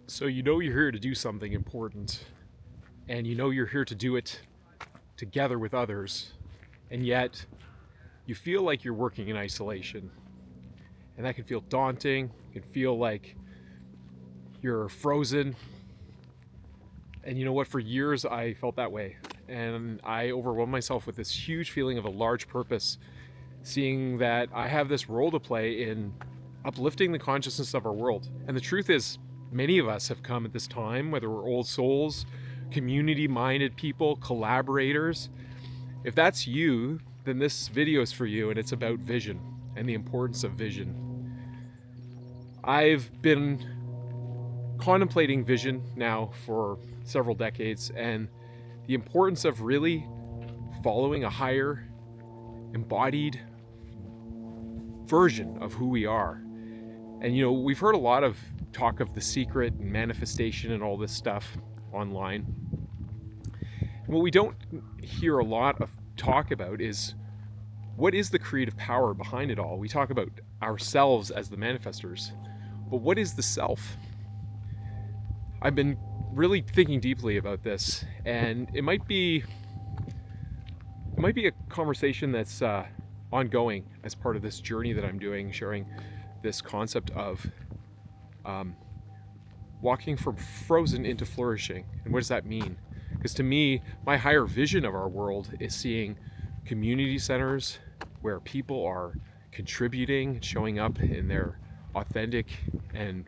So you know you're here to do something important, and you know you're here to do it together with others, and yet you feel like you're working in isolation. And that can feel daunting, it can feel like you're frozen. And you know what? For years I felt that way. And I overwhelmed myself with this huge feeling of a large purpose, seeing that I have this role to play in uplifting the consciousness of our world. And the truth is, many of us have come at this time, whether we're old souls, community-minded people, collaborators. If that's you, then this video is for you, and it's about vision and the importance of vision. I've been contemplating vision now for several decades, and the importance of really following a higher embodied version of who we are. And you know, we've heard a lot of talk of The Secret and manifestation and all this stuff online. And what we don't hear a lot of talk about is what is the creative power behind it all. We talk about ourselves as the manifestors, but what is the self? I've been really thinking deeply about this, and it might be a conversation that's ongoing as part of this journey that I'm doing, sharing this concept of walking from frozen into flourishing. And what does that mean? Because to me, my higher vision of our world is seeing community centers where people are contributing, showing up in their authentic and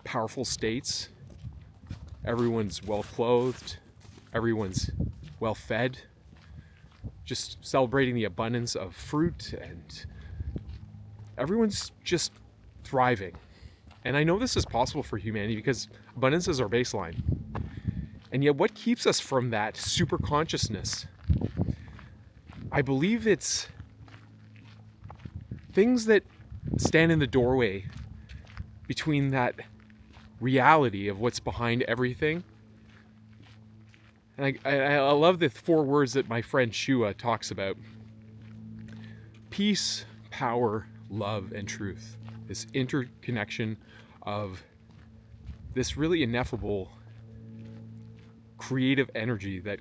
powerful states. Everyone's well clothed, everyone's well fed, just celebrating the abundance of fruit, and everyone's just thriving. And I know this is possible for humanity because abundance is our baseline. And yet what keeps us from that super consciousness? I believe it's things that stand in the doorway between that reality of what's behind everything. And I love the 4 words that my friend Shua talks about: peace, power, love, and truth. This interconnection of this really ineffable creative energy that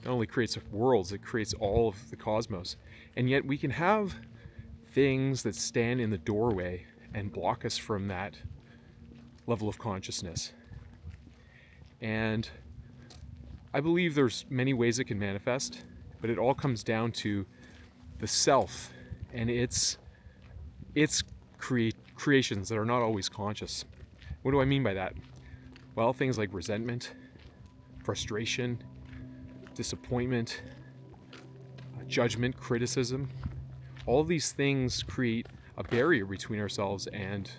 not only creates worlds, it creates all of the cosmos. And yet we can have things that stand in the doorway and block us from that level of consciousness. And I believe there's many ways it can manifest, but it all comes down to the self and its creations that are not always conscious. What do I mean by that? Well, things like resentment, frustration, disappointment, judgment, criticism. All of these things create a barrier between ourselves and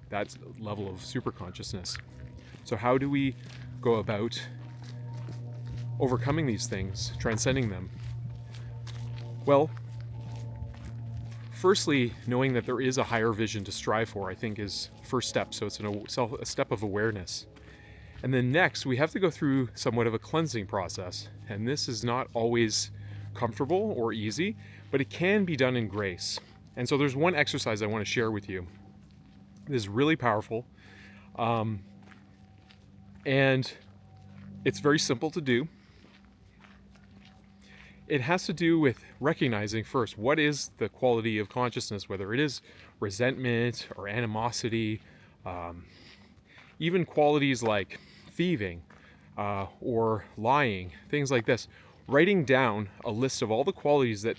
that level of super consciousness. So how do we go about overcoming these things, transcending them? Well, firstly, knowing that there is a higher vision to strive for, I think, is first step. So it's a step of awareness. And then next, we have to go through somewhat of a cleansing process. And this is not always comfortable or easy, but it can be done in grace. And so there's one exercise I want to share with you. It is really powerful. And it's very simple to do. It has to do with recognizing first what is the quality of consciousness, whether it is resentment or animosity, even qualities like thieving or lying, things like this. Writing down a list of all the qualities that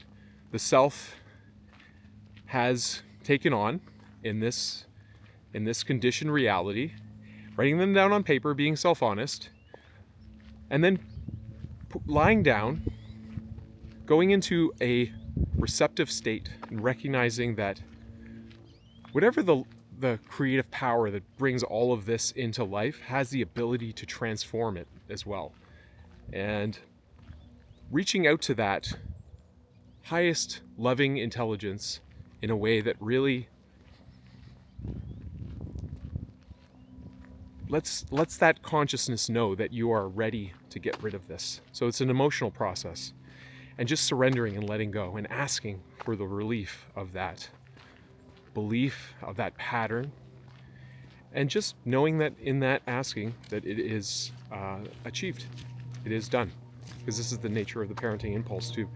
the self has taken on in this conditioned reality, writing them down on paper, being self-honest, and then lying down, going into a receptive state and recognizing that whatever the creative power that brings all of this into life has the ability to transform it as well. And reaching out to that highest loving intelligence in a way that really lets that consciousness know that you are ready to get rid of this. So it's an emotional process. And just surrendering and letting go and asking for the relief of that belief, of that pattern, And just knowing that in that asking that it is achieved, it is done. Because this is the nature of the parenting impulse, to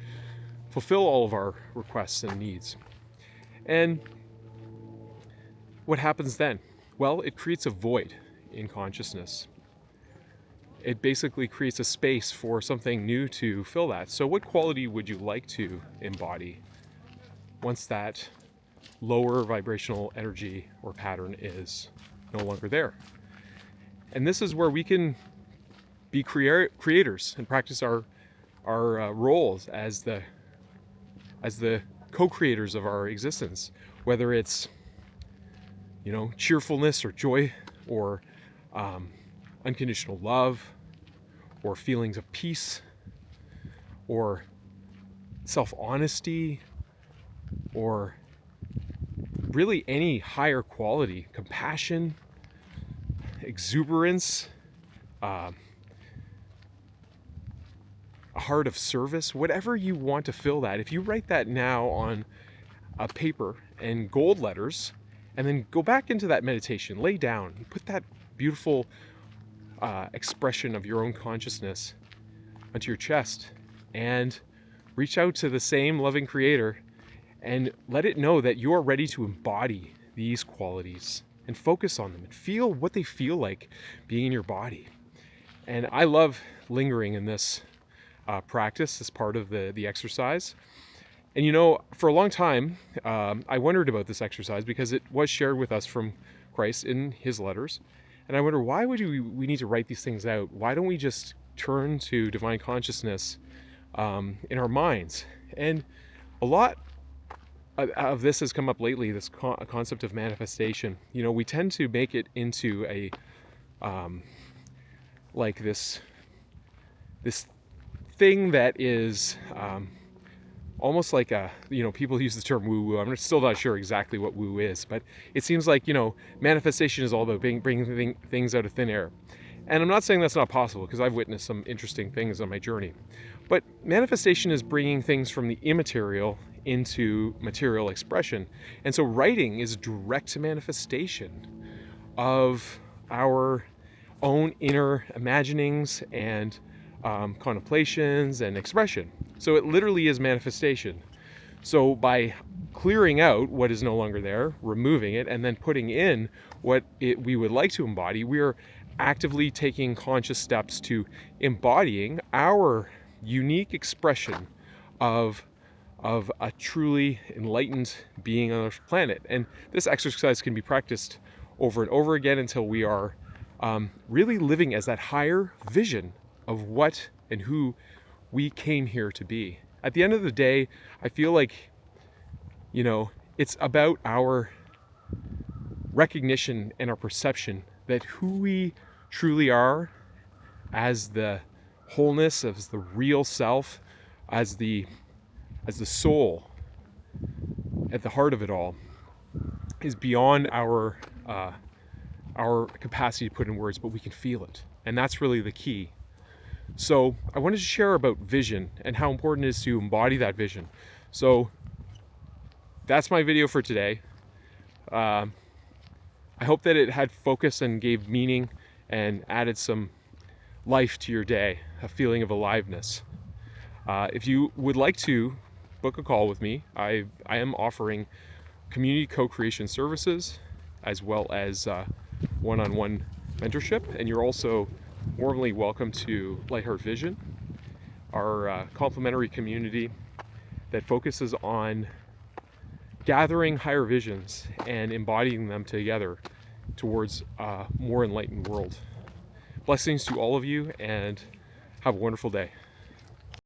fulfill all of our requests and needs. And what happens then? Well, it creates a void in consciousness. It basically creates a space for something new to fill that. So what quality would you like to embody once that lower vibrational energy or pattern is no longer there? And this is where we can be creators and practice our roles as the co-creators of our existence, whether it's, you know, cheerfulness or joy or unconditional love or feelings of peace or self-honesty or really any higher quality, compassion, exuberance, a heart of service, whatever you want to fill that. If you write that now on a paper in gold letters and then go back into that meditation, lay down, put that beautiful expression of your own consciousness onto your chest and reach out to the same loving creator and let it know that you're ready to embody these qualities and focus on them and feel what they feel like being in your body. And I love lingering in this practice as part of the exercise. And you know, for a long time, I wondered about this exercise because it was shared with us from Christ in his letters. And I wonder, why would we need to write these things out? Why don't we just turn to divine consciousness in our minds? And a lot of this has come up lately, this concept of manifestation. You know, we tend to make it into a like this thing that is almost like a, you know, people use the term woo-woo. I'm still not sure exactly what woo is, but it seems like, you know, manifestation is all about bringing things out of thin air. And I'm not saying that's not possible, because I've witnessed some interesting things on my journey. But manifestation is bringing things from the immaterial into material expression. And so writing is direct manifestation of our own inner imaginings and contemplations and expression. So it literally is manifestation. So by clearing out what is no longer there, removing it, and then putting in what we would like to embody, we are actively taking conscious steps to embodying our unique expression of a truly enlightened being on this planet. And this exercise can be practiced over and over again until we are really living as that higher vision of what and who we came here to be. At the end of the day, I feel like, you know, it's about our recognition and our perception that who we truly are as the wholeness, as the real self, as the soul at the heart of it all, is beyond our capacity to put in words, but we can feel it. And that's really the key. So I wanted to share about vision and how important it is to embody that vision. So that's my video for today. I hope that it had focus and gave meaning and added some life to your day, a feeling of aliveness. If you would like to book a call with me, I am offering community co-creation services as well as one-on-one mentorship, and you're also warmly welcome to Lightheart Vision, our complementary community that focuses on gathering higher visions and embodying them together towards a more enlightened world. Blessings to all of you, and have a wonderful day.